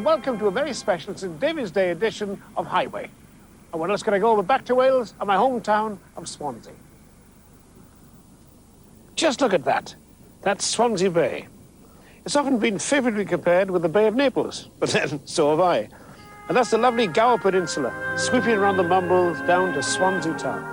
and welcome to a very special St David's Day edition of Highway. And we're just going to go over back to Wales and my hometown of Swansea. Just look at that. That's Swansea Bay. It's often been favourably compared with the Bay of Naples, but then so have I. And that's the lovely Gower Peninsula, sweeping around the Mumbles down to Swansea town.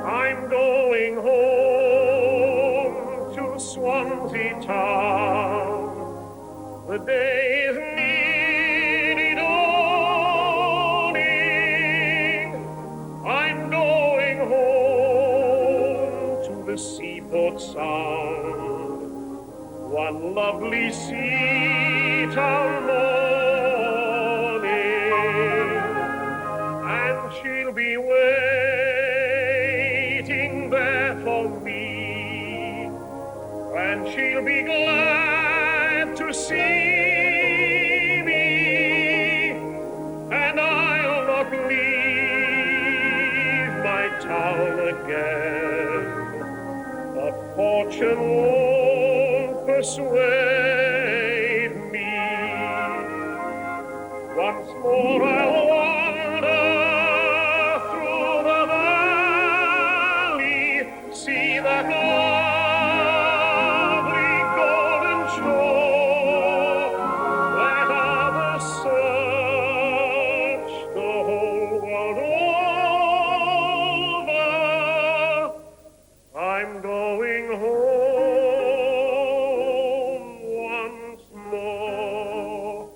I'm going home to Swansea town. The day is nearly dawning. I'm going home to the seaport sound. One lovely sea town morning, and she'll be waiting there for me, and she'll be glad to see me, and I'll not leave my town again. But fortune won't persuade me. Once more I'll wander through the valley, see that lovely golden shore, let others search the whole world over. I'm going home once more.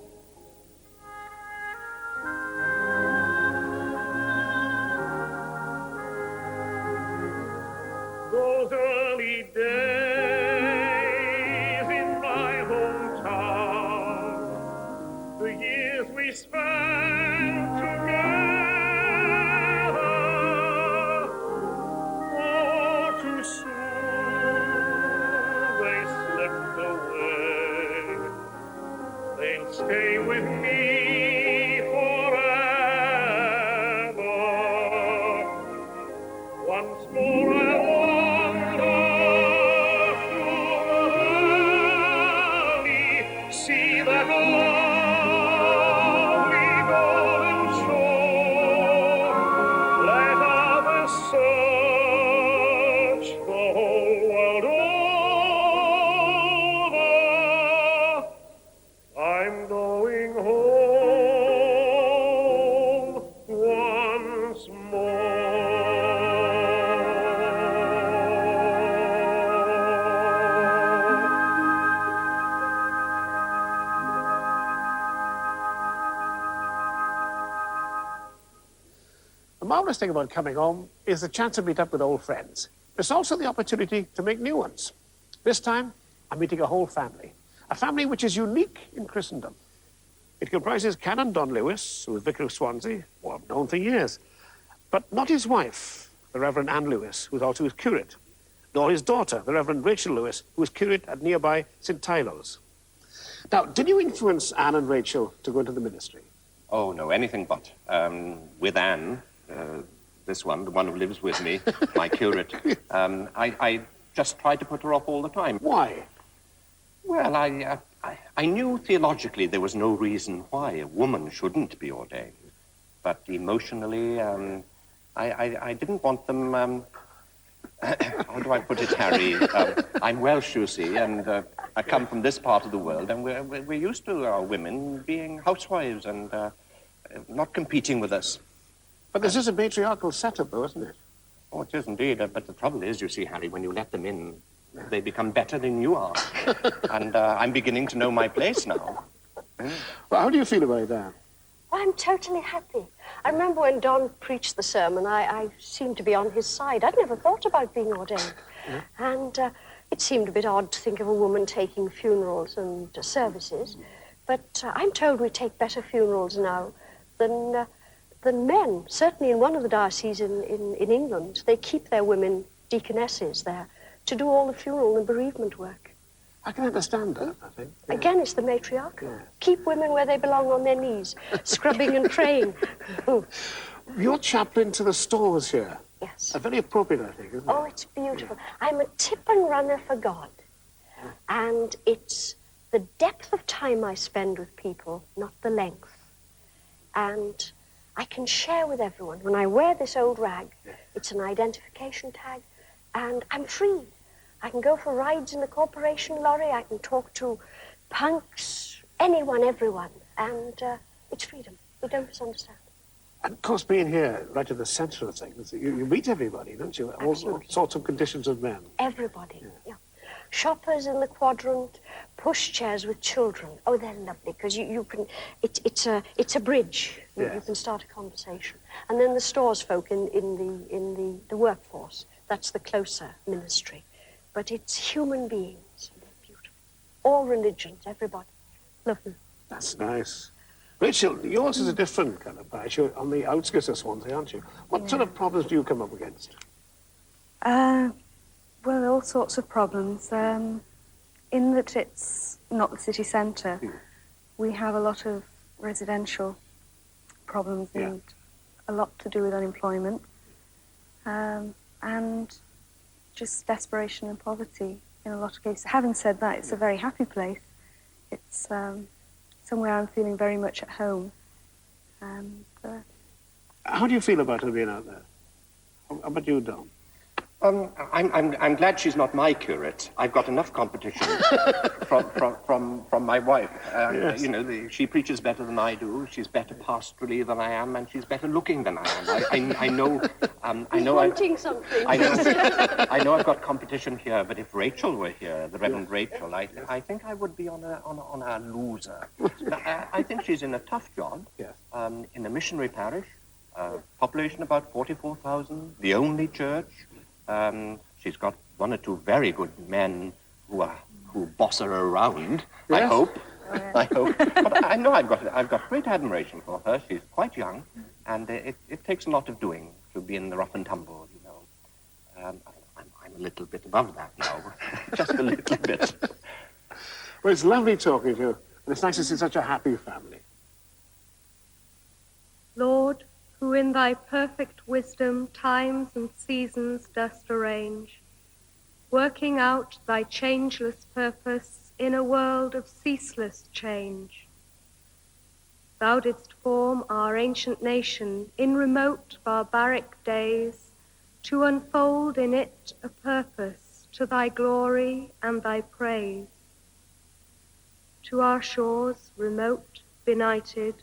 Those early days in my hometown, the years we spent together, oh, too soon they slipped away. They'll stay with me forever. Once more I'll wander through the valley, see that lovely golden shore. Let others search the whole world over. I'm going home once more. The marvellous thing about coming home is the chance to meet up with old friends. There's also the opportunity to make new ones. This time, I'm meeting a whole family. A family which is unique in Christendom. It comprises Canon Don Lewis, who is Vicar of Swansea, who I've known for years, but not his wife, the Reverend Anne Lewis, who is also his curate, nor his daughter, the Reverend Rachel Lewis, who is curate at nearby St Tylo's. Now, did you influence Anne and Rachel to go into the ministry? Oh, no, anything but. With Anne, this one, the one who lives with me, my curate, I just tried to put her off all the time. Why? Well, I knew theologically there was no reason why a woman shouldn't be ordained. But emotionally, I didn't want them... how do I put it, Harry? I'm Welsh, you see, and I come from this part of the world, and we're used to our women being housewives and not competing with us. But this is a matriarchal setup, though, isn't it? Oh, it is indeed. But the trouble is, you see, Harry, when you let them in, they become better than you are. And I'm beginning to know my place now. Well, how do you feel about that? I'm totally happy. I remember when Don preached the sermon, I seemed to be on his side. I'd never thought about being ordained. And it seemed a bit odd to think of a woman taking funerals and services. But I'm told we take better funerals now than men. Certainly in one of the dioceses in England, they keep their women deaconesses there to do all the funeral and bereavement work. I can understand that, I think. Yeah. Again, it's the matriarchal. Yeah. Keep women where they belong on their knees, scrubbing and praying. You're chaplain to the stores here. Yes. Very appropriate, I think, isn't it? Oh, it's beautiful. I'm a tip and runner for God. And it's the depth of time I spend with people, not the length. And I can share with everyone. When I wear this old rag, it's an identification tag, and I'm free. I can go for rides in the corporation lorry. I can talk to punks, anyone, everyone. And it's freedom. We don't misunderstand. And of course, being here, right at the centre of things, you meet everybody, don't you? All sorts of conditions of men. Everybody, yeah. Shoppers in the quadrant, pushchairs with children. Oh, they're lovely, because you can, it's a bridge. Yes. You can start a conversation. And then the stores folk in the workforce. That's the closer ministry. But it's human beings. They're beautiful. All religions, everybody. Lovely. That's nice. Rachel, yours is a different kind of parish. You're on the outskirts of Swansea, aren't you? What sort of problems do you come up against? Well, all sorts of problems. In that it's not the city centre, we have a lot of residential problems and a lot to do with unemployment and just desperation and poverty in a lot of cases. Having said that, it's a very happy place. It's somewhere I'm feeling very much at home. How do you feel about her being out there? How about you, Don? I'm glad she's not my curate. I've got enough competition from my wife. Yes. You know, she preaches better than I do. She's better pastorally than I am, and she's better looking than I am. I know. I know. Wanting something. I know I've got competition here, but if Rachel were here, the Reverend Rachel, I think I would be on a loser. I think she's in a tough job. Yes. In a missionary parish, population about 44,000, the only church. She's got one or two very good men who boss her around. Yes. I hope. I hope. But I know I've got great admiration for her. She's quite young, and it takes a lot of doing to be in the rough and tumble, you know. I'm a little bit above that now, just a little bit. Well, it's lovely talking to you, and it's nice to see such a happy family. Lord, who in thy perfect wisdom times and seasons dost arrange, working out thy changeless purpose in a world of ceaseless change. Thou didst form our ancient nation in remote barbaric days to unfold in it a purpose to thy glory and thy praise. To our shores remote, benighted,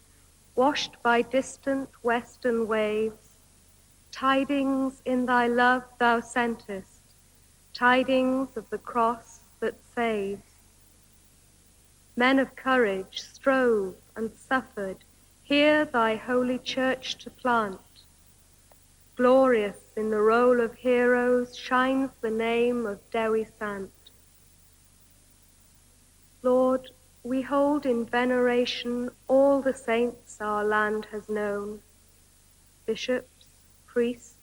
washed by distant western waves, tidings in thy love thou sentest, tidings of the cross that saves. Men of courage strove and suffered, here thy holy church to plant. Glorious in the roll of heroes shines the name of Dewi Sant. Lord, we hold in veneration all the saints our land has known, bishops, priests,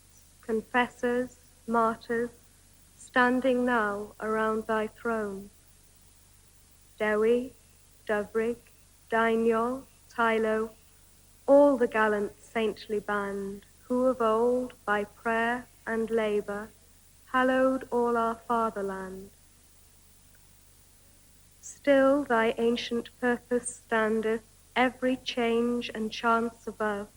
confessors, martyrs, standing now around thy throne. Dewi, Dyfrig, Dainiol, Tylo, all the gallant saintly band, who of old by prayer and labour hallowed all our fatherland. Still thy ancient purpose standeth, every change and chance above.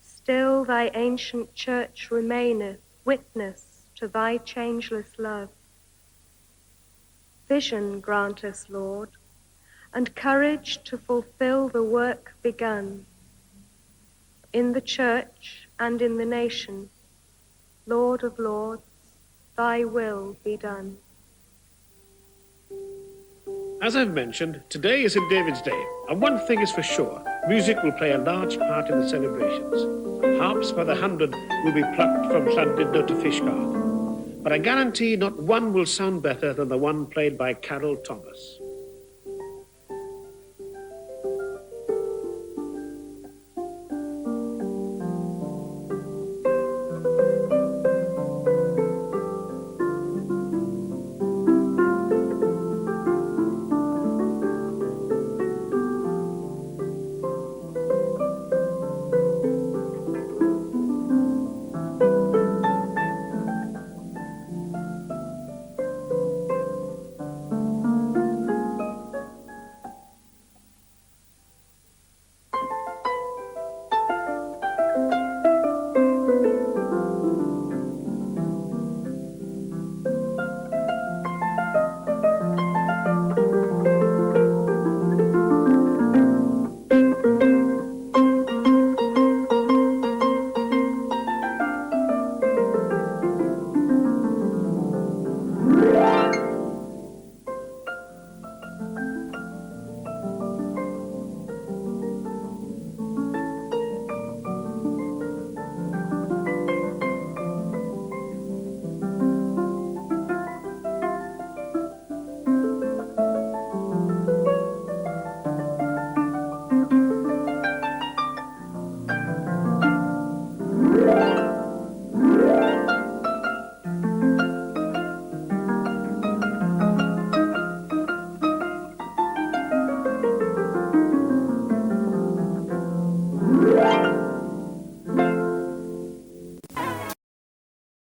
Still thy ancient church remaineth, witness to thy changeless love. Vision grant us, Lord, and courage to fulfill the work begun. In the church and in the nation, Lord of Lords, thy will be done. As I've mentioned, today is St. David's Day, and one thing is for sure, music will play a large part in the celebrations. Harps by the hundred will be plucked from Llandudno to Fishguard, but I guarantee not one will sound better than the one played by Carol Thomas.